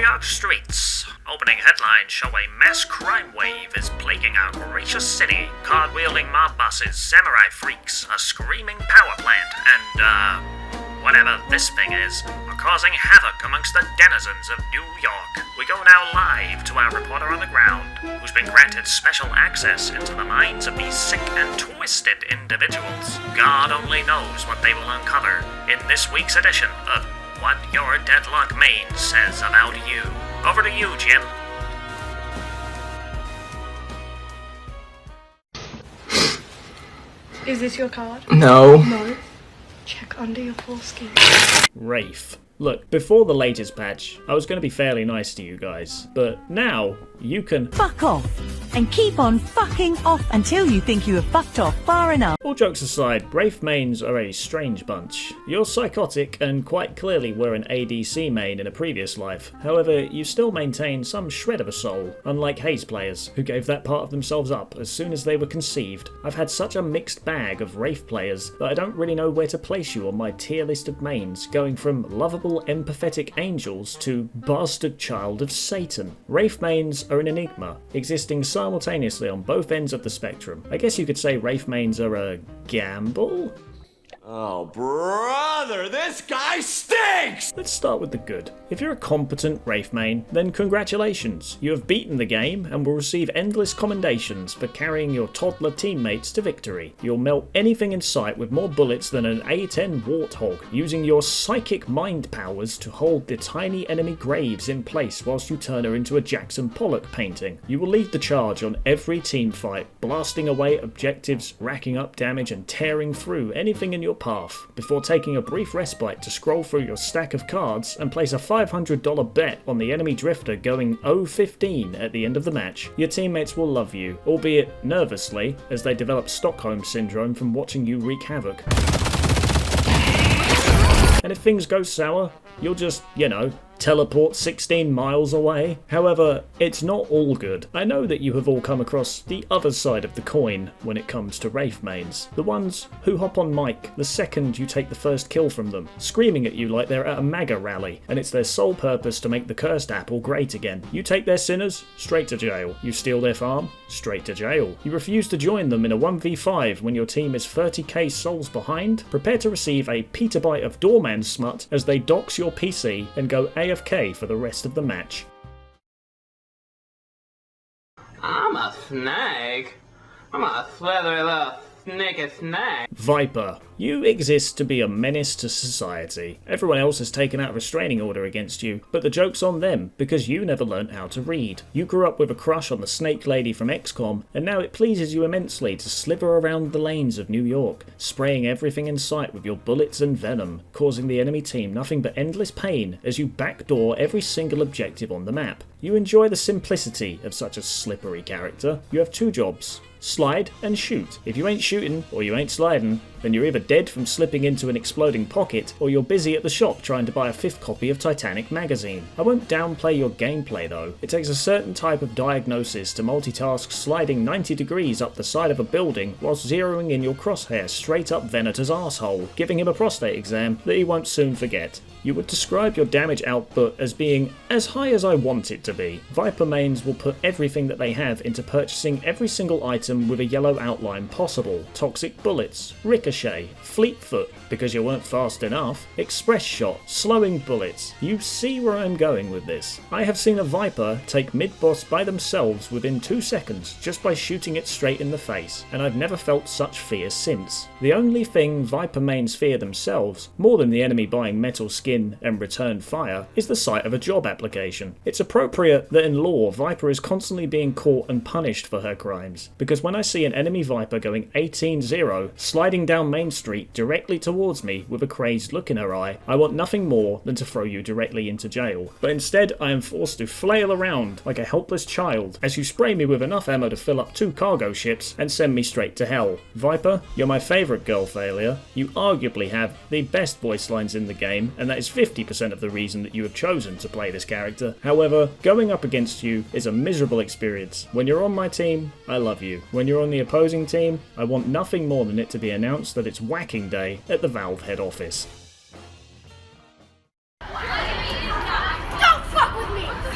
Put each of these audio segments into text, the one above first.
York streets. Opening headlines show a mass crime wave is plaguing our gracious city. Card-wielding mob bosses, samurai freaks, a screaming power plant, and, whatever this thing is, are causing havoc amongst the denizens of New York. We go now live to our reporter on the ground, who's been granted special access into the minds of these sick and twisted individuals. God only knows what they will uncover in this week's edition of What Your Deadlock Main Says About You. Over to you, Jim. Is this your card? No. No. Check under your foreskin. Wraith. Look, before the latest patch, I was going to be fairly nice to you guys, but now you can fuck off and keep on fucking off until you think you have fucked off far enough. All jokes aside, Wraith mains are a strange bunch. You're psychotic and quite clearly were an ADC main in a previous life. However, you still maintain some shred of a soul, unlike Haze players, who gave that part of themselves up as soon as they were conceived. I've had such a mixed bag of Wraith players that I don't really know where to place you on my tier list of mains, going from lovable empathetic angels to bastard child of Satan. Wraith mains are an enigma, existing simultaneously on both ends of the spectrum. I guess you could say Wraith mains are a gamble? Oh, brother, this guy stinks! Let's start with the good. If you're a competent Wraith main, then congratulations. You have beaten the game and will receive endless commendations for carrying your toddler teammates to victory. You'll melt anything in sight with more bullets than an A10 Warthog, using your psychic mind powers to hold the tiny enemy graves in place whilst you turn her into a Jackson Pollock painting. You will lead the charge on every team fight, blasting away objectives, racking up damage and tearing through anything in your path, before taking a brief respite to scroll through your stack of cards and place a $500 bet on the enemy drifter going 0-15 at the end of the match. Your teammates will love you, albeit nervously, as they develop Stockholm Syndrome from watching you wreak havoc. And if things go sour, you'll just, teleport 16 miles away. However, it's not all good. I know that you have all come across the other side of the coin when it comes to Wraith mains. The ones who hop on mic the second you take the first kill from them, screaming at you like they're at a MAGA rally, and it's their sole purpose to make the cursed apple great again. You take their sinners, straight to jail. You steal their farm, straight to jail. You refuse to join them in a 1v5 when your team is 30k souls behind. Prepare to receive a petabyte of doorman smut as they dox your PC and go AFK for the rest of the match. I'm a snake. I'm a slithery little sneaky snake. Viper. You exist to be a menace to society. Everyone else has taken out a restraining order against you, but the joke's on them, because you never learnt how to read. You grew up with a crush on the snake lady from XCOM, and now it pleases you immensely to slither around the lanes of New York, spraying everything in sight with your bullets and venom, causing the enemy team nothing but endless pain as you backdoor every single objective on the map. You enjoy the simplicity of such a slippery character. You have two jobs: slide and shoot. If you ain't shooting, or you ain't sliding, then you're either dead from slipping into an exploding pocket, or you're busy at the shop trying to buy a 5th copy of Titanic magazine. I won't downplay your gameplay though. It takes a certain type of diagnosis to multitask sliding 90 degrees up the side of a building whilst zeroing in your crosshair straight up Venator's arsehole, giving him a prostate exam that he won't soon forget. You would describe your damage output as being as high as I want it to be. Viper mains will put everything that they have into purchasing every single item with a yellow outline possible. Toxic bullets, ricochet, fleet foot, because you weren't fast enough, express shot, slowing bullets. You see where I'm going with this. I have seen a Viper take mid-boss by themselves within 2 seconds just by shooting it straight in the face, and I've never felt such fear since. The only thing Viper mains fear themselves, more than the enemy buying metal skin and return fire, is the sight of a job application. It's appropriate that in lore Viper is constantly being caught and punished for her crimes, because when I see an enemy Viper going 18-0, sliding down Main Street directly towards me with a crazed look in her eye, I want nothing more than to throw you directly into jail. But instead I am forced to flail around like a helpless child as you spray me with enough ammo to fill up 2 cargo ships and send me straight to hell. Viper, you're my favourite girl failure. You arguably have the best voice lines in the game, and that is 50% of the reason that you have chosen to play this character. However, going up against you is a miserable experience. When you're on my team, I love you. When you're on the opposing team, I want nothing more than it to be announced that it's whacking day at the Valve head office. Don't fuck with me!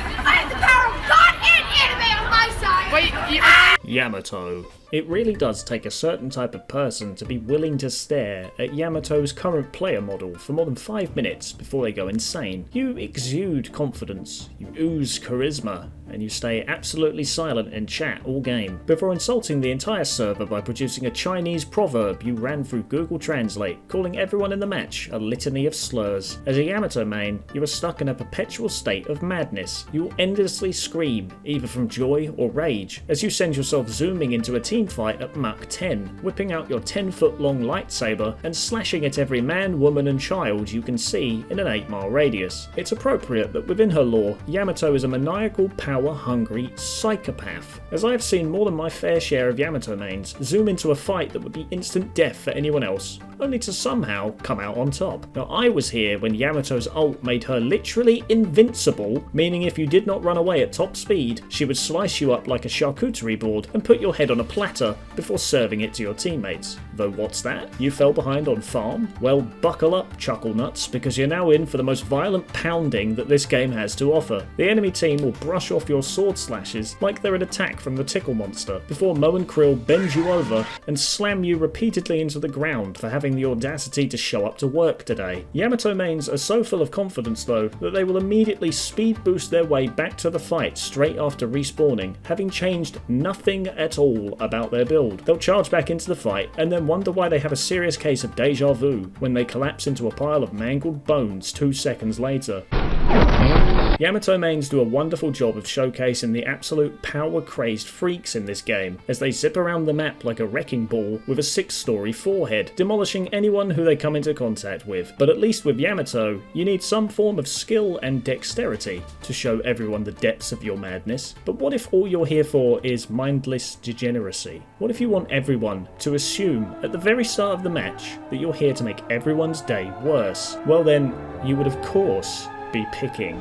Yamato. It really does take a certain type of person to be willing to stare at Yamato's current player model for more than 5 minutes before they go insane. You exude confidence, you ooze charisma, and you stay absolutely silent in chat all game, before insulting the entire server by producing a Chinese proverb you ran through Google Translate, calling everyone in the match a litany of slurs. As a Yamato main, you are stuck in a perpetual state of madness. You will endlessly scream, either from joy or rage, as you send yourself zooming into a team fight at Mach 10, whipping out your 10-foot long lightsaber and slashing at every man, woman and child you can see in an 8-mile radius. It's appropriate that within her lore, Yamato is a maniacal, power-hungry psychopath, as I have seen more than my fair share of Yamato mains zoom into a fight that would be instant death for anyone else, only to somehow come out on top. Now, I was here when Yamato's ult made her literally invincible, meaning if you did not run away at top speed, she would slice you up like a charcuterie board and put your head on a platter before serving it to your teammates. Though what's that? You fell behind on farm? Well, buckle up, chuckle nuts, because you're now in for the most violent pounding that this game has to offer. The enemy team will brush off your sword slashes like they're an attack from the Tickle Monster, before Mo and Krill bend you over and slam you repeatedly into the ground for having the audacity to show up to work today. Yamato mains are so full of confidence though that they will immediately speed boost their way back to the fight straight after respawning, having changed nothing at all about their build. They'll charge back into the fight and then wonder why they have a serious case of deja vu when they collapse into a pile of mangled bones 2 seconds later. Yamato mains do a wonderful job of showcasing the absolute power-crazed freaks in this game, as they zip around the map like a wrecking ball with a 6-story forehead, demolishing anyone who they come into contact with. But at least with Yamato, you need some form of skill and dexterity to show everyone the depths of your madness. But what if all you're here for is mindless degeneracy? What if you want everyone to assume at the very start of the match that you're here to make everyone's day worse? Well then, you would of course be picking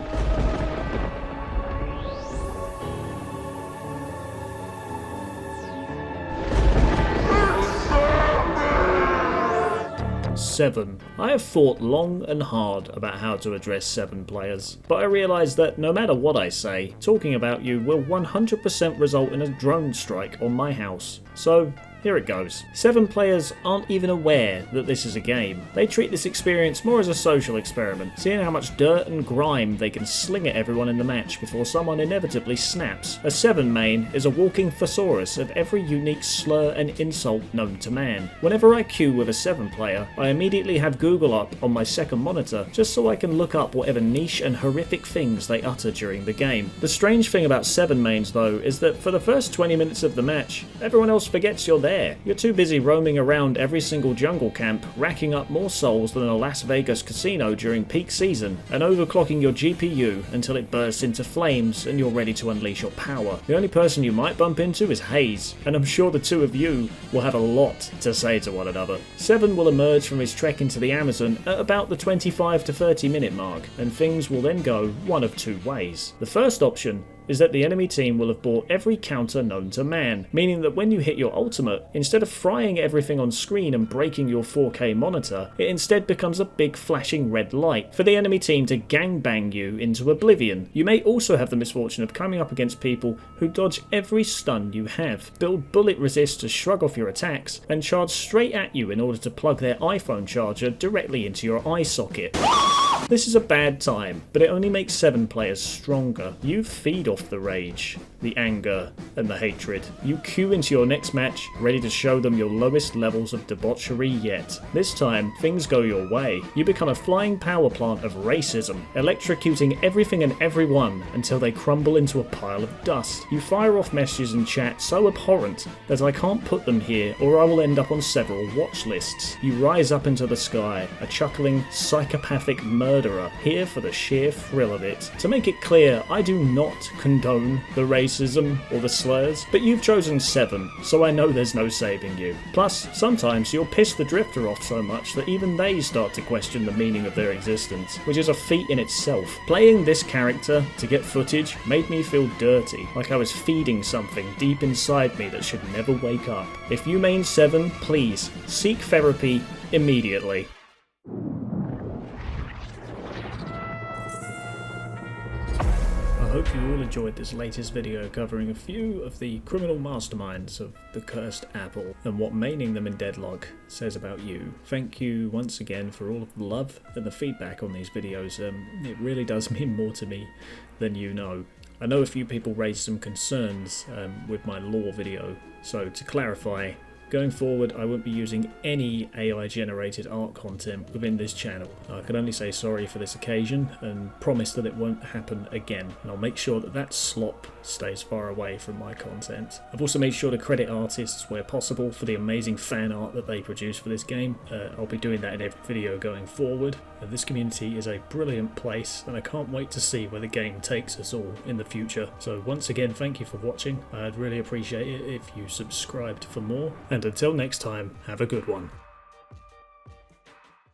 Seven. I have thought long and hard about how to address 7 players, but I realise that no matter what I say, talking about you will 100% result in a drone strike on my house. So here it goes. 7 players aren't even aware that this is a game. They treat this experience more as a social experiment, seeing how much dirt and grime they can sling at everyone in the match before someone inevitably snaps. A 7 main is a walking thesaurus of every unique slur and insult known to man. Whenever I queue with a 7 player, I immediately have Google up on my second monitor, just so I can look up whatever niche and horrific things they utter during the game. The strange thing about 7 mains though is that for the first 20 minutes of the match, everyone else forgets you're there. You're too busy roaming around every single jungle camp, racking up more souls than a Las Vegas casino during peak season, and overclocking your GPU until it bursts into flames and you're ready to unleash your power. The only person you might bump into is Hayes, and I'm sure the two of you will have a lot to say to one another. 7 will emerge from his trek into the Amazon at about the 25 to 30 minute mark, and things will then go one of 2 ways. The first option is that the enemy team will have bought every counter known to man, meaning that when you hit your ultimate, instead of frying everything on screen and breaking your 4K monitor, it instead becomes a big flashing red light for the enemy team to gangbang you into oblivion. You may also have the misfortune of coming up against people who dodge every stun you have, build bullet resist to shrug off your attacks, and charge straight at you in order to plug their iPhone charger directly into your eye socket. This is a bad time, but it only makes 7 players stronger. You feed off the rage, the anger, and the hatred. You queue into your next match, ready to show them your lowest levels of debauchery yet. This time, things go your way. You become a flying power plant of racism, electrocuting everything and everyone until they crumble into a pile of dust. You fire off messages in chat so abhorrent that I can't put them here or I will end up on several watch lists. You rise up into the sky, a chuckling, psychopathic murderer, here for the sheer thrill of it. To make it clear, I do not condone the racism or the slurs, but you've chosen 7, so I know there's no saving you. Plus, sometimes you'll piss the drifter off so much that even they start to question the meaning of their existence, which is a feat in itself. Playing this character to get footage made me feel dirty, like I was feeding something deep inside me that should never wake up. If you main 7, please seek therapy immediately. hope you all enjoyed this latest video covering a few of the criminal masterminds of the Cursed Apple and what maining them in Deadlock says about you. Thank you once again for all of the love and the feedback on these videos. It really does mean more to me than you know. I know a few people raised some concerns with my lore video, so to clarify, going forward, I won't be using any AI generated art content within this channel. I can only say sorry for this occasion and promise that it won't happen again, and I'll make sure that that slop stays far away from my content. I've also made sure to credit artists where possible for the amazing fan art that they produce for this game. I'll be doing that in every video going forward. This community is a brilliant place and I can't wait to see where the game takes us all in the future. So once again, thank you for watching. I'd really appreciate it if you subscribed for more, and until next time, have a good one.